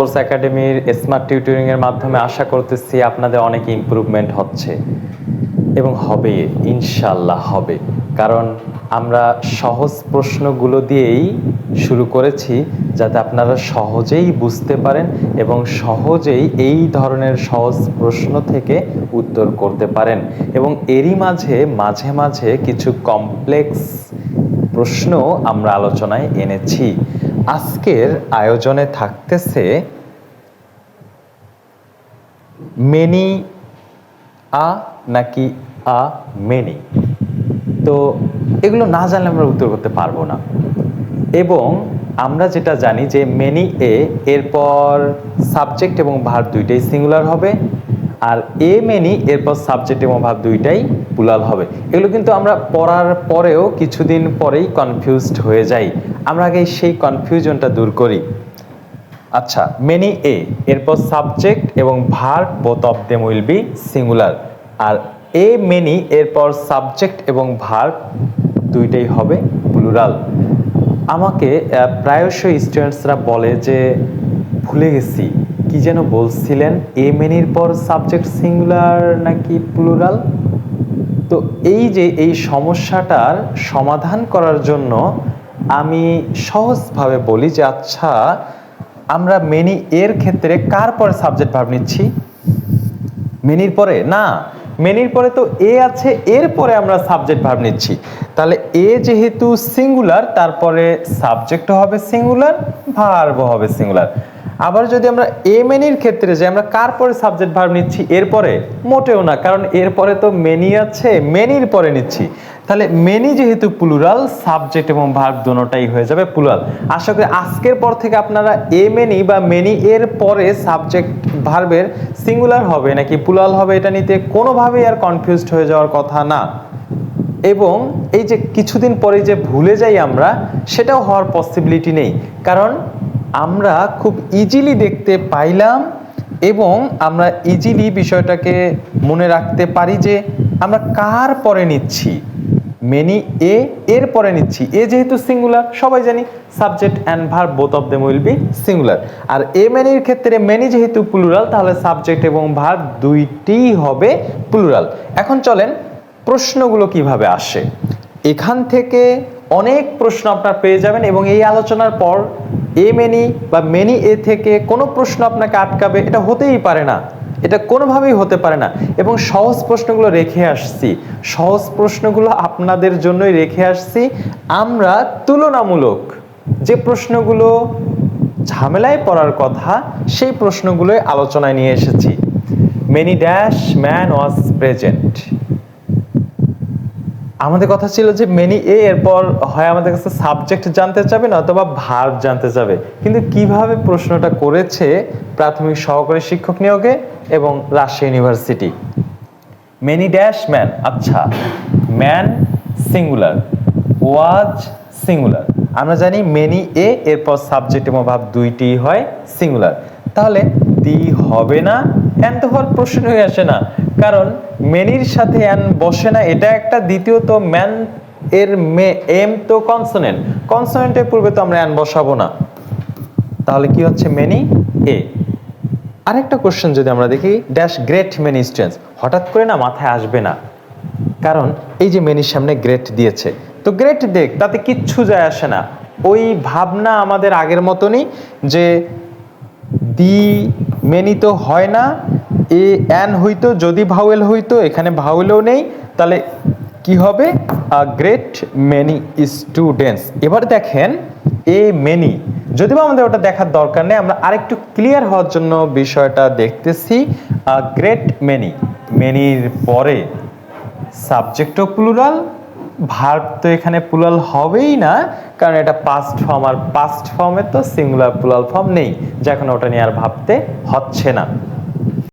Course একাডেমির smart tutoring এর মাধ্যমে আশা করতেছি আপনাদের অনেক ইমপ্রুভমেন্ট হচ্ছে এবং হবে, ইনশাআল্লাহ হবে। কারণ আমরা সহজ প্রশ্নগুলো দিয়েই শুরু করেছি যাতে আপনারা সহজেই বুঝতে পারেন এবং সহজেই এই ধরনের সহজ প্রশ্ন থেকে উত্তর করতে পারেন। এবং এরই মাঝে মাঝে মাঝে কিছু কমপ্লেক্স প্রশ্ন আমরা আলোচনায় এনেছি। আজকের আয়োজনে থাকতেছে মেনি নাকি মেনি। তো এগুলো না জানলে আমরা উত্তর করতে পারবো না। এবং আমরা যেটা জানি যে মেনি এরপর সাবজেক্ট এবং ভার্ব দুইটাই সিঙ্গুলার হবে, আর মেনি এরপর সাবজেক্ট এবং ভার্ব দুইটাই প্লুরাল হবে। এগুলো কিন্তু আমরা পড়ার পরেও কিছুদিন পরেই কনফিউজড হয়ে যাই। আমরা আগে সেই কনফিউশনটা দূর করি। আচ্ছা, মেনি এরপর সাবজেক্ট এবং verb both of them will be singular, are many এরপর সাবজেক্ট এবং ভার্ব দুইটাই হবে প্লুরাল। আমাকে প্রায়শই স্টুডেন্টসরা বলে যে ভুলে গেছি, কি যেন বলছিলেন, মেনির পর সাবজেক্ট সিঙ্গুলার নাকি প্লুরাল? তো এই সমস্যাটার সমাধান করার জন্য আমি সহজভাবে বলি যে আচ্ছা, আমরা মেনি এর ক্ষেত্রে কার পরে সাবজেক্ট ভার্ব নিচ্ছি? মেনির পরে না, মেনির পরে তো আছে, এর পরে আমরা সাবজেক্ট ভার্ব নিচ্ছি। তাহলে যেহেতু সিঙ্গুলার, তারপরে সাবজেক্টও হবে সিঙ্গুলার, ভার্বও হবে সিঙ্গুলার। আবার যদি আমরা মেনির ক্ষেত্রে যে আমরা কার পরে সাবজেক্ট ভার্ব নিচ্ছি? এর পরে? মোটেও না, কারণ এর পরে তো মেনি আছে, মেনির পরে নিচ্ছি। তাহলে মেনি যেহেতু প্লুরাল, সাবজেক্ট এবং ভার্ব দুটোটাই হয়ে যাবে প্লুরাল। আশা করি আজকের পর থেকে আপনারা মেনি বা মেনি এর পরে সাবজেক্ট ভার্বের সিঙ্গুলার হবে নাকি প্লুরাল হবে এটা নিতে কোনোভাবেই আর কনফিউজড হয়ে যাওয়ার কথা না। এবং এই যে কিছুদিন পরে যে ভুলে যাই আমরা, সেটাও হওয়ার পসিবিলিটি নেই, কারণ আমরা খুব ইজিলি দেখতে পাইলাম এবং আমরা ইজিলি বিষয়টাকে মনে রাখতে পারি যে আমরা কার পরে নিচ্ছি। মেনি এর পরে নিচ্ছি। যেহেতু সিঙ্গুলার, সবাই জানি subject and verb both of them will be singular. আর মেনির ক্ষেত্রে মেনি যেহেতু প্লুরাল, তাহলে সাবজেক্ট এবং ভার্ব দুইটিই হবে প্লুরাল। এখন চলেন প্রশ্নগুলো কিভাবে আসে। এখান থেকে অনেক প্রশ্ন আপনার পেয়ে যাবেন এবং এই আলোচনার পর মেনি বা মেনি থেকে কোনো প্রশ্ন আপনাকে আটকাবে এটা হতেই পারে না, এটা কোনোভাবেই হতে পারে না। এবং সহজ প্রশ্নগুলো রেখে আসছি, সহজ প্রশ্নগুলো আপনাদের জন্যই রেখে আসছি। আমরা তুলনামূলক যে প্রশ্নগুলো ঝামেলায় পড়ার কথা, সেই প্রশ্নগুলোই আলোচনায় নিয়ে এসেছি। Many dash man was present. আমাদের কথা ছিল যে মেনি এরপর হয় আমাদের কাছে সাবজেক্ট জানতে চাবে না অথবা ভার্ব জানতে চাবে, কিন্তু কিভাবে প্রশ্নটা করেছে প্রাথমিক সহকারী শিক্ষক নিয়োগে এবং Rajshahi university. Many dash man, আচ্ছা ম্যান সিঙ্গুলার, ওয়াজ সিঙ্গুলার। আমরা জানি মেনি এরপর সাবজেক্ট এবং ভার্ব দুইটি হয় সিঙ্গুলার, তাহলে দি হবে না, অ্যান তো হওয়ার প্রশ্নই আসে না, কারণ মেনির সাথে অ্যান বসে না, এটা একটা। দ্বিতীয়ত ম্যান এর এম তো কনসোনেন্ট, কনসোনেন্টের পূর্বে তো আমরা অ্যান বসাবো না, তাহলে কি হচ্ছে মেনি আরেকটা কোশ্চেন যদি আমরা দেখি, ড্যাশ গ্রেট মেনি স্টুডেন্টস, হঠাৎ করে না মাথায় আসবে না, কারণ এই যে মেনির সামনে গ্রেট দিয়েছে, তো গ্রেট দেখ, তাতে কিচ্ছু যায় আসে না। ওই ভাবনা আমাদের আগের মতনই যে দি মেনি তো হয় না, অ্যান হইতো, যদি ভাওয়েল হইতো, এখানে ভাওয়েলও নেই, তাহলে কি হবে? Great many students. এবার দেখেন মেনি, যদিও আমাদের ওটা দেখার দরকার নেই, আমরা আরেকটু ক্লিয়ার হওয়ার জন্য বিষয়টা দেখতেছি। গ্রেট মেনি, মেনির পরে সাবজেক্টও প্লুরাল, ভার্ব তো এখানে প্লুরাল হবেই না, কারণ এটা পাস্ট ফর্ম, আর পাস্ট ফর্মে তো সিঙ্গুলার প্লুরাল ফর্ম নেই, যখন ওটা নিয়ে আর ভাবতে হচ্ছে না।